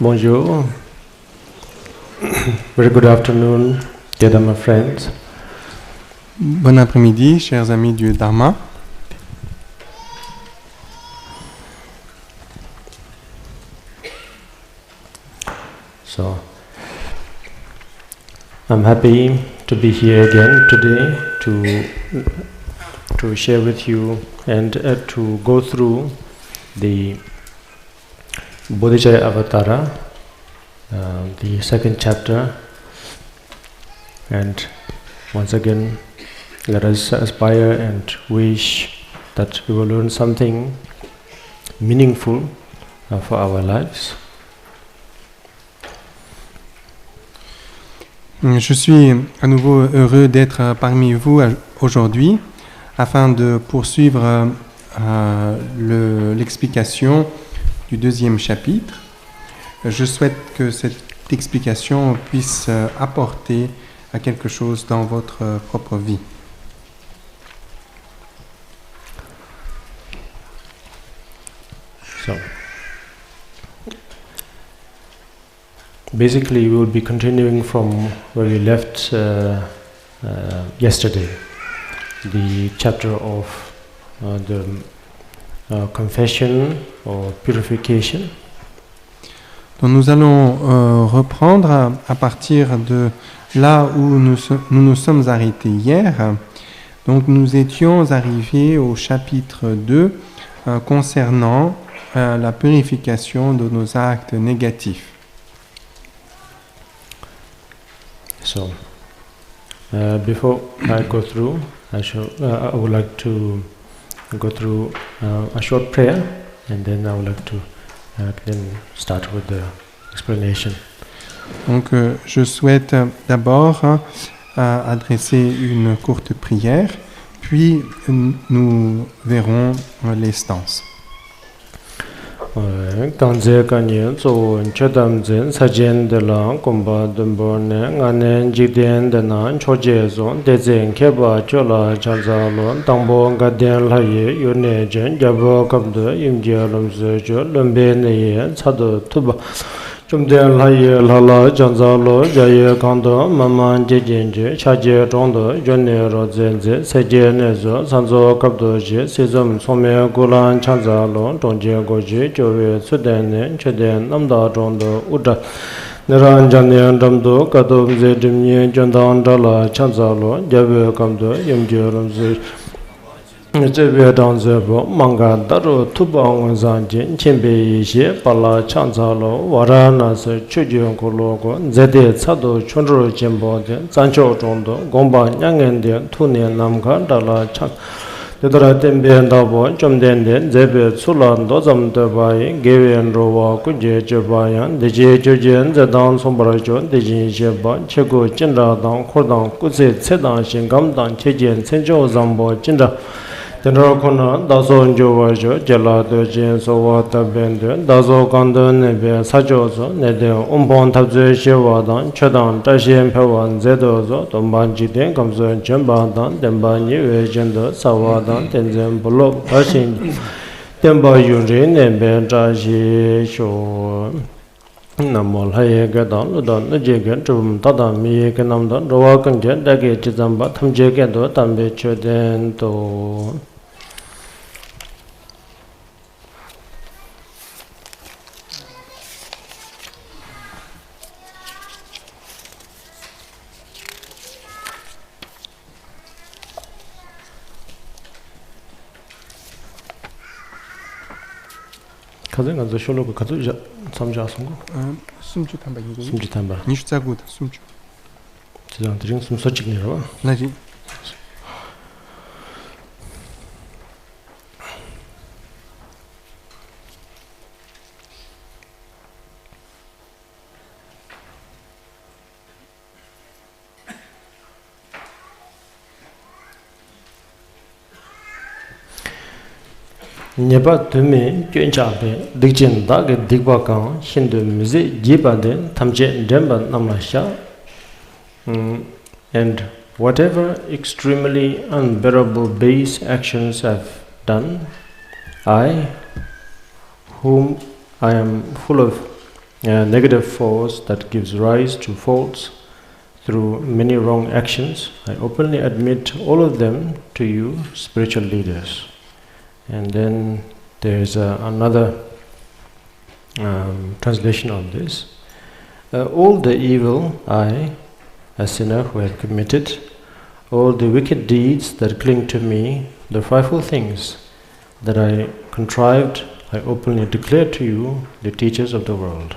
Bonjour. Very good afternoon, dear Dharma friends. Bon après-midi, chers amis du Dharma. So, I'm happy to be here again today to share with you and to go through the Bodhicaya Avatara, the second chapter, and once again let us aspire and wish that we will learn something meaningful for our lives. Je suis à nouveau heureux d'être parmi vous aujourd'hui afin de poursuivre l'explication du deuxième chapitre. Je souhaite que cette explication puisse apporter à quelque chose dans votre propre vie. So, basically, we will be continuing from where we left yesterday, the chapter of the confession or purification. Donc nous allons reprendre à partir de là où nous nous sommes arrêtés hier. Donc nous étions arrivés au chapitre 2 concernant la purification de nos actes négatifs. So, before I go through, I would like to go through a short prayer, and then I would like to then start with the explanation. Donc, je souhaite d'abord adresser une courte prière, puis nous verrons les stances. Kanze kanyen so chedam zen sajen de la komba dumbo ne nganen jiden de nan choje zon de zen keba chola chanza lon tangbo gaden la ye yone jen jabo kabde imje lomse jo lombe ne ye chado tuba chumden la ye lala chanza lo jaye kando maman jejen je chaje tondo yone ro zen ze seje ne zo sanzo kabdo je sezom some gulan chanza lo tongje goje jowe suden cheden namda tondo uda Niran Janyan Damdo Kadom Zedimye Jandan Dala chanza lo jabe kamdo yimje ramse Jebe danzebo manga daro tuba wanzanjin chimbe yishe pala chanzalo warana se chujyon kologo zede tsado chondro jimbo de zancho chondo gomba nyangen de tune namka dala chang dedara tembe ndabo chomden de zebe tsulan dozam de bayi gewen rowa kunje jebayan deje jojen zedan sombara jon deje jeba chego jinra dang khordang kuse tsedang shingam dang chejen senjo zambo jinra Tenra kona daso njowa jo jala do jen sowa tabende daso kando nebe sajo zo nede umpon tabze shewa dan chodang tashen pewan zedo zo tomban jiten kamso chenpa dan tenpa nyewe jendo sawa dan tenzen bulok tashin tenpa yunri nebe tashi sho Namol haye gadan ludan nuje gen chum tada miye ke namdan rawa kanje dage chizamba thamje ke do tambe choden to Kaze nga zo sholo ko kazu ja samja songo Sumchu tamba yigo. sumji tamba Nishu tsaguda sumchu. chizang tring sum sochik ni rawa Naji. Nyeba tume kyunchabe dikjin dage dikba kang hindu mizi jiba de tamche demba namasha and whatever extremely unbearable base actions I've done, I, whom I am full of negative force that gives rise to faults through many wrong actions, I openly admit all of them to you, spiritual leaders. And then there's another translation of this. All the evil I, a sinner who have committed, all the wicked deeds that cling to me, the frightful things that I contrived, I openly declare to you, the teachers of the world.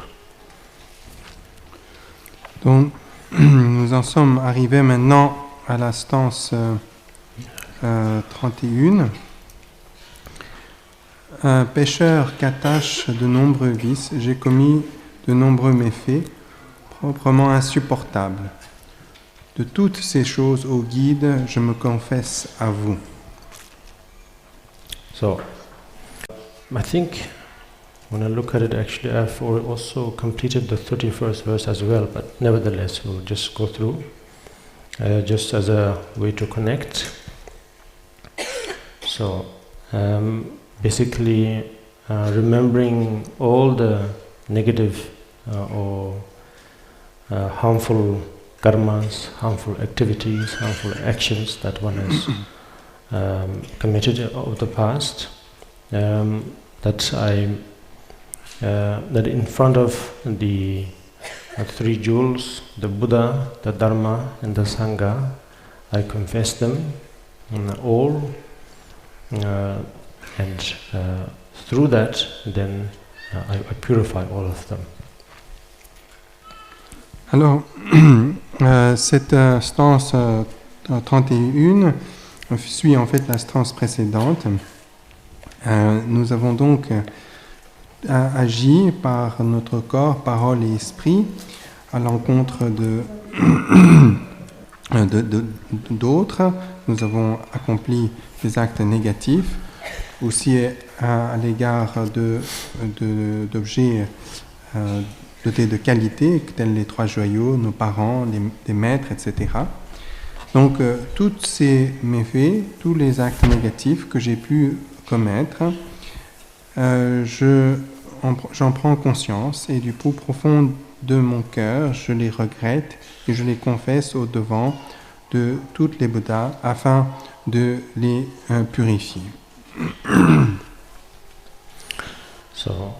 Donc, nous en sommes arrivés maintenant à la stance 31. Un pécheur qu'attache de nombreux vices, j'ai commis de nombreux méfaits, proprement insupportables. De toutes ces choses, ô guide, je me confesse à vous. So, I think when I look at it, actually I've also completed the 31st verse as well, but nevertheless we'll just go through just as a way to connect. So, basically remembering all the negative or harmful karmas, harmful activities, harmful actions that one has committed over the past, that in front of the three jewels, the Buddha, the Dharma and the Sangha, I confess them all, and through that then I purify all of them. Alors, cette stance 31 suit en fait la stance précédente. Nous avons donc agi par notre corps, parole et esprit à l'encontre d'autres. Nous avons accompli des actes négatifs, aussi à l'égard d'objets dotés de qualité, tels les trois joyaux, nos parents, les maîtres, etc. Donc, tous ces méfaits, tous les actes négatifs que j'ai pu commettre, j'en prends conscience et du plus profond de mon cœur, je les regrette et je les confesse au devant de toutes les Bouddhas afin de les purifier. So,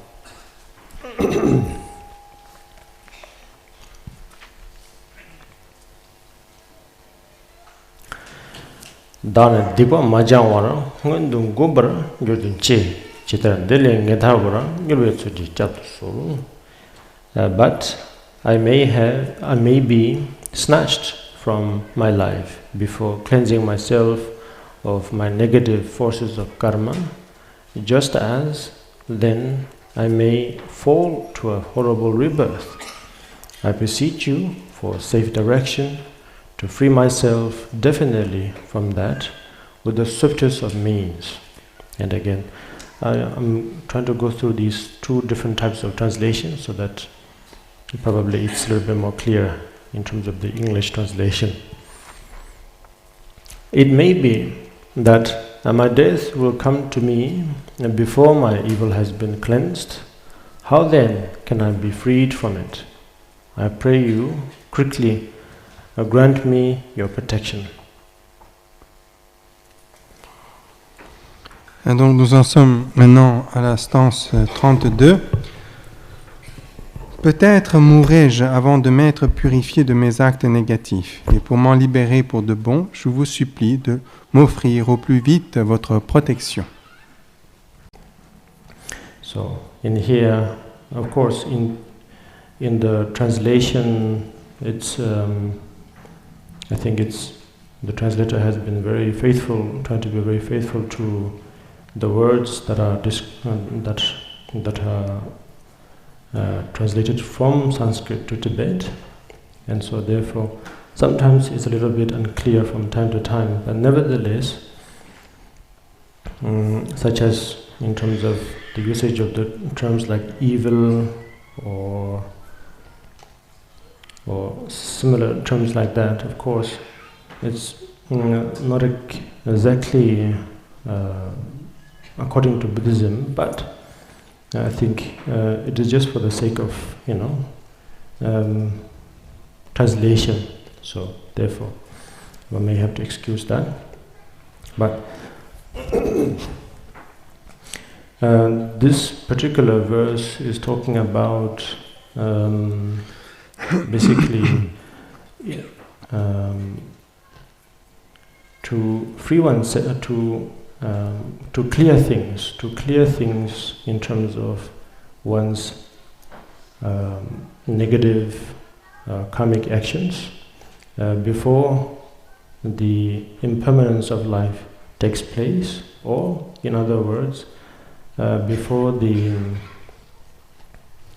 Dana Dipa Majawara, Hundum Gobra, Jodin Che, Chitran Deling Gedhavara, Yurvetsuji Chatusul. But I may be snatched from my life before cleansing myself of my negative forces of karma, just as then I may fall to a horrible rebirth. I beseech you for safe direction to free myself definitely from that with the swiftest of means. And again, I'm trying to go through these two different types of translations so that probably it's a little bit more clear in terms of the English translation. It may be that my death will come to me before my evil has been cleansed. How then can I be freed from it? I pray you quickly grant me your protection. Et donc nous en sommes maintenant à la stance 32. Peut-être mourrai-je avant de m'être purifié de mes actes négatifs, et pour m'en libérer pour de bon, je vous supplie de m'offrir au plus vite votre protection. So in here, of course, in the translation, it's I think the translator has been very faithful, trying to be very faithful to the words that are translated from Sanskrit to Tibet, and so therefore sometimes it's a little bit unclear from time to time, but nevertheless, such as in terms of the usage of the terms like evil or similar terms like that, of course, it's not exactly according to Buddhism, but I think it is just for the sake of, translation. So therefore, one may have to excuse that. But this particular verse is talking about basically to free oneself, to clear things in terms of one's negative karmic actions before the impermanence of life takes place, or in other words, before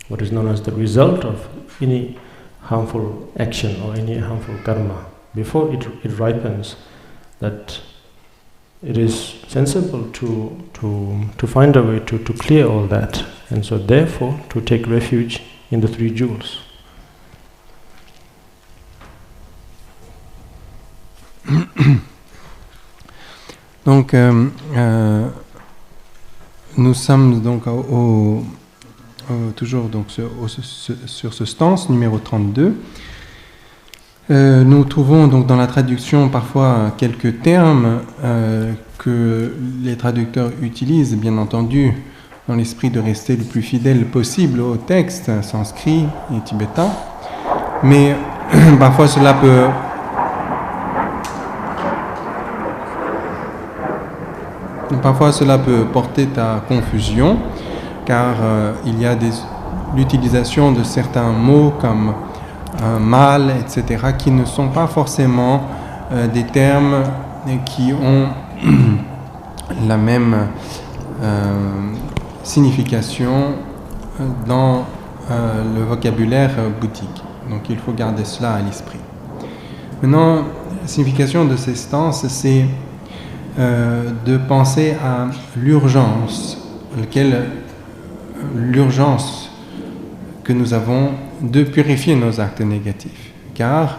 what is known as the result of any harmful action or any harmful karma, before it ripens, that it is sensible to find a way to clear all that, and so therefore to take refuge in the three jewels. Donc, nous sommes donc toujours donc sur ce stance numéro 32. Nous trouvons donc dans la traduction parfois quelques termes que les traducteurs utilisent, bien entendu, dans l'esprit de rester le plus fidèle possible au texte sanskrit et tibétain. Mais parfois cela peut porter à confusion, car il y a l'utilisation de certains mots comme mal, etc., qui ne sont pas forcément des termes qui ont la même signification dans le vocabulaire bouddhique. Donc il faut garder cela à l'esprit. Maintenant, la signification de ces stances, c'est de penser à l'urgence que nous avons de purifier nos actes négatifs. Car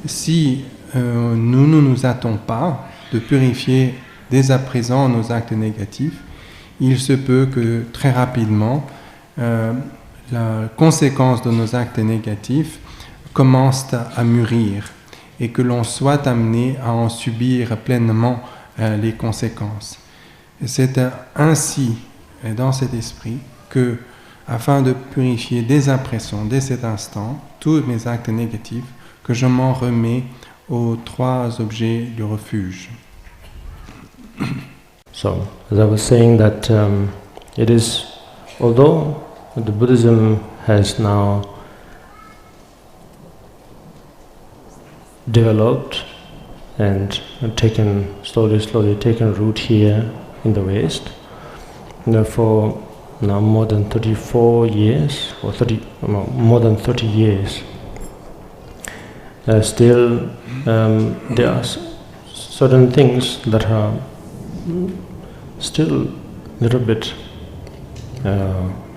si nous ne nous hâtons pas de purifier dès à présent nos actes négatifs, il se peut que très rapidement la conséquence de nos actes négatifs commence à mûrir et que l'on soit amené à en subir pleinement les conséquences. Et c'est ainsi, et dans cet esprit, que, afin de purifier dès à présent, dès cet instant, tous mes actes négatifs, que je m'en remets aux trois objets du refuge. So, as I was saying that it is, although the Buddhism has now developed and slowly taken root here in the West, for now more than 34 years, or more than 30 years, still there are certain things that are still a little bit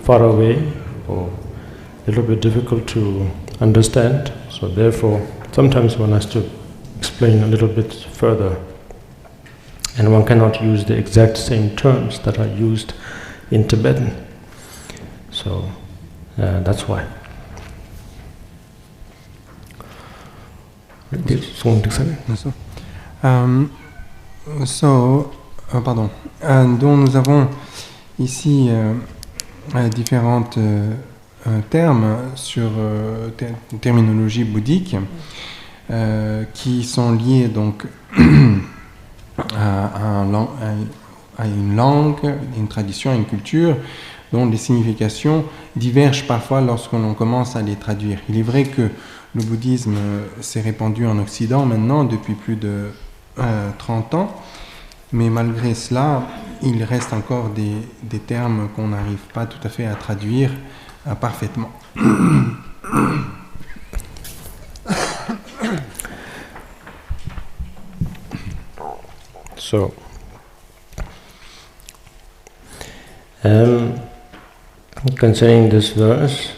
far away or a little bit difficult to understand. So therefore, sometimes one has to explain a little bit further, and one cannot use the exact same terms that are used in Tibetan. So that's why. Donc nous avons ici différents termes sur terminologie bouddhique qui sont liés donc à une langue, une tradition, une culture dont les significations divergent parfois lorsque l'on commence à les traduire. Il est vrai que le bouddhisme s'est répandu en Occident maintenant depuis plus de 30 ans, mais malgré cela, il reste encore des termes qu'on n'arrive pas tout à fait à traduire parfaitement. So, concerning this verse,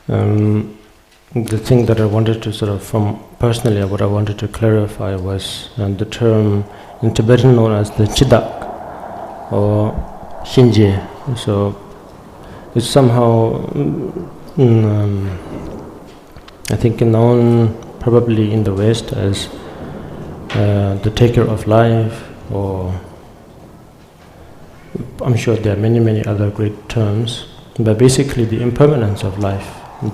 the thing that I wanted to personally, what I wanted to clarify was the term in Tibetan known as the Chidak or Shinje. So it's somehow, I think, known probably in the West as the taker of life, or I'm sure there are many other great terms, but basically the impermanence of life,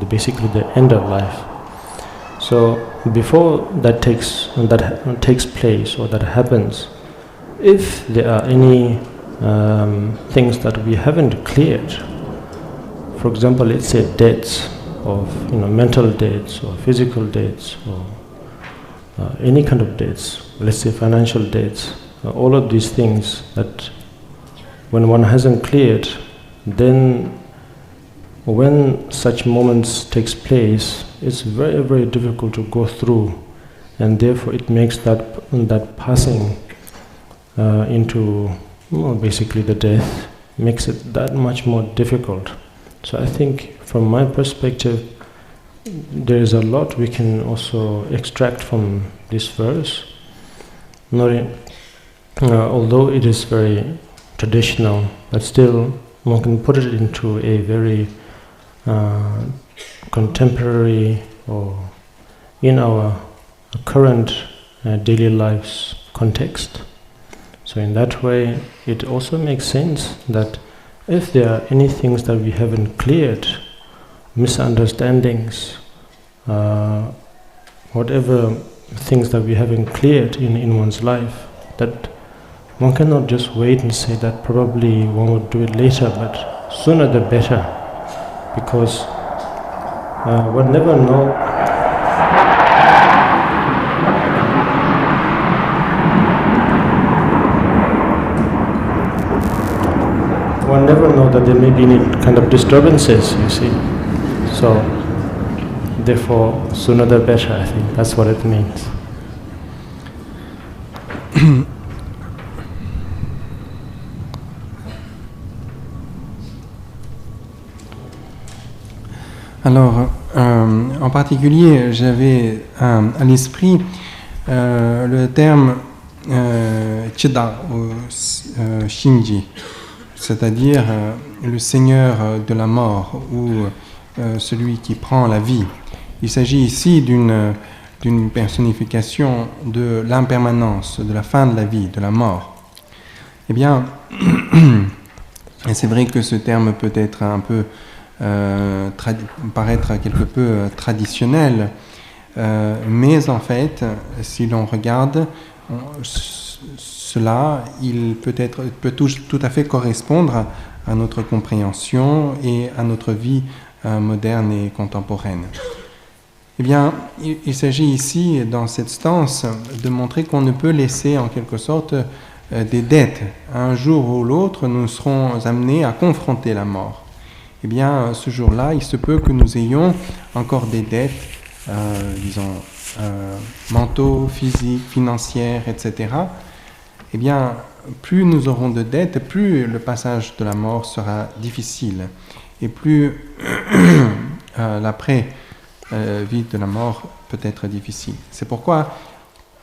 basically the end of life. So before that takes place, or that happens, if there are any things that we haven't cleared, for example, let's say debts of mental debts or physical debts or any kind of debts, let's say financial debts, all of these things that when one hasn't cleared, then when such moments takes place, it's very difficult to go through, and therefore it makes that passing into basically the death makes it that much more difficult. So I think from my perspective, there is a lot we can also extract from this verse. Although it is very traditional, but still one can put it into a very contemporary or in our current daily lives context. So in that way, it also makes sense that if there are any things that we haven't cleared, misunderstandings, whatever things that we haven't cleared in one's life, that one cannot just wait and say that probably one would do it later, but sooner the better, because one never know. One never know that there may be any kind of disturbances, you see. So, therefore, sooner the better, I think. That's what it means. Alors, en particulier, j'avais à l'esprit le terme Chida ou Shinji, c'est-à-dire le seigneur de la mort ou celui qui prend la vie. Il s'agit ici d'une personnification de l'impermanence, de la fin de la vie, de la mort. Eh bien, c'est vrai que ce terme peut être un peu paraître quelque peu traditionnel, mais en fait, si l'on regarde cela, il peut tout à fait correspondre à notre compréhension et à notre vie moderne et contemporaine. Eh bien, il s'agit ici, dans cette stance, de montrer qu'on ne peut laisser en quelque sorte des dettes. Un jour ou l'autre, nous serons amenés à confronter la mort. Eh bien, ce jour-là, il se peut que nous ayons encore des dettes, disons, mentaux, physiques, financières, etc. Eh bien, plus nous aurons de dettes, plus le passage de la mort sera difficile. Et plus l'après-vie de la mort peut être difficile. C'est pourquoi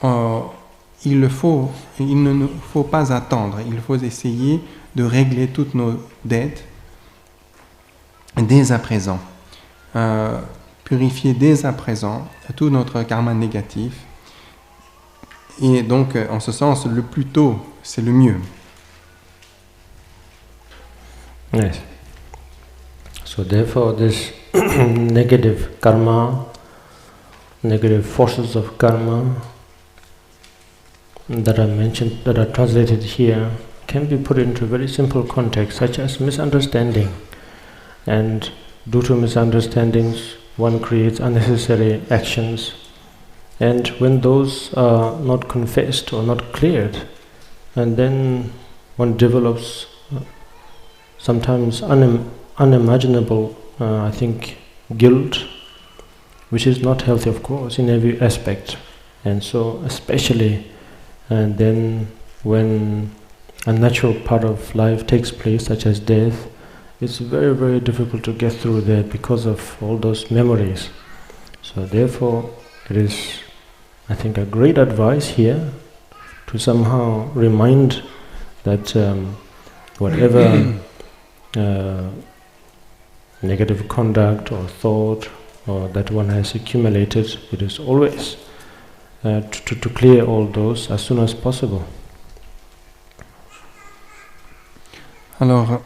il ne nous faut pas attendre. Il faut essayer de régler toutes nos dettes dès à présent, purifier dès à présent tout notre karma négatif, et donc en ce sens le plus tôt c'est le mieux. Yes. So therefore this negative karma, negative forces of karma that are mentioned, that are translated here, can be put into a very simple context, such as misunderstanding. And due to misunderstandings, one creates unnecessary actions. And when those are not confessed or not cleared, and then one develops sometimes unimaginable, I think, guilt, which is not healthy, of course, in every aspect. And so, especially, and then when a natural part of life takes place, such as death, it's very difficult to get through that because of all those memories. So therefore, it is, I think, a great advice here to somehow remind that whatever negative conduct or thought or that one has accumulated. It is always to clear all those as soon as possible. Alors,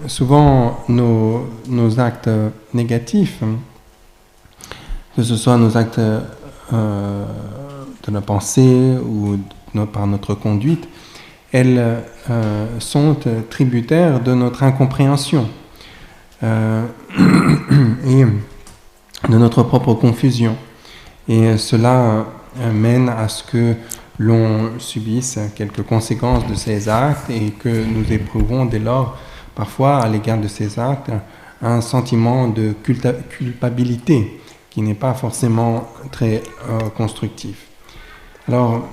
souvent, nos actes négatifs, que ce soit nos actes de la pensée ou par notre conduite, elles sont tributaires de notre incompréhension et de notre propre confusion. Et cela mène à ce que l'on subisse quelques conséquences de ces actes et que nous éprouvons dès lors, parfois, à l'égard de ces actes, un sentiment de culpabilité qui n'est pas forcément très constructif. Alors,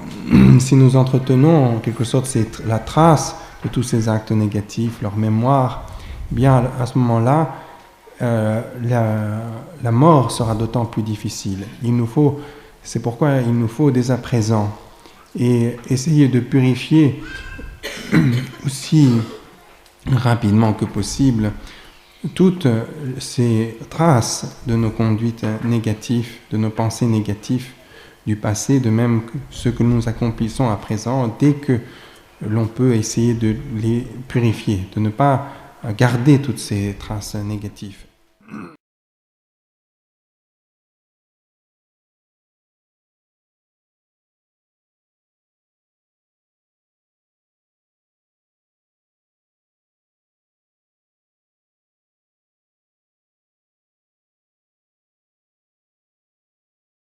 si nous entretenons en quelque sorte la trace de tous ces actes négatifs, leur mémoire, bien à ce moment-là, la mort sera d'autant plus difficile. C'est pourquoi il nous faut dès à présent et essayer de purifier aussi rapidement que possible toutes ces traces de nos conduites négatives, de nos pensées négatives du passé, de même que ce que nous accomplissons à présent, dès que l'on peut essayer de les purifier, de ne pas garder toutes ces traces négatives.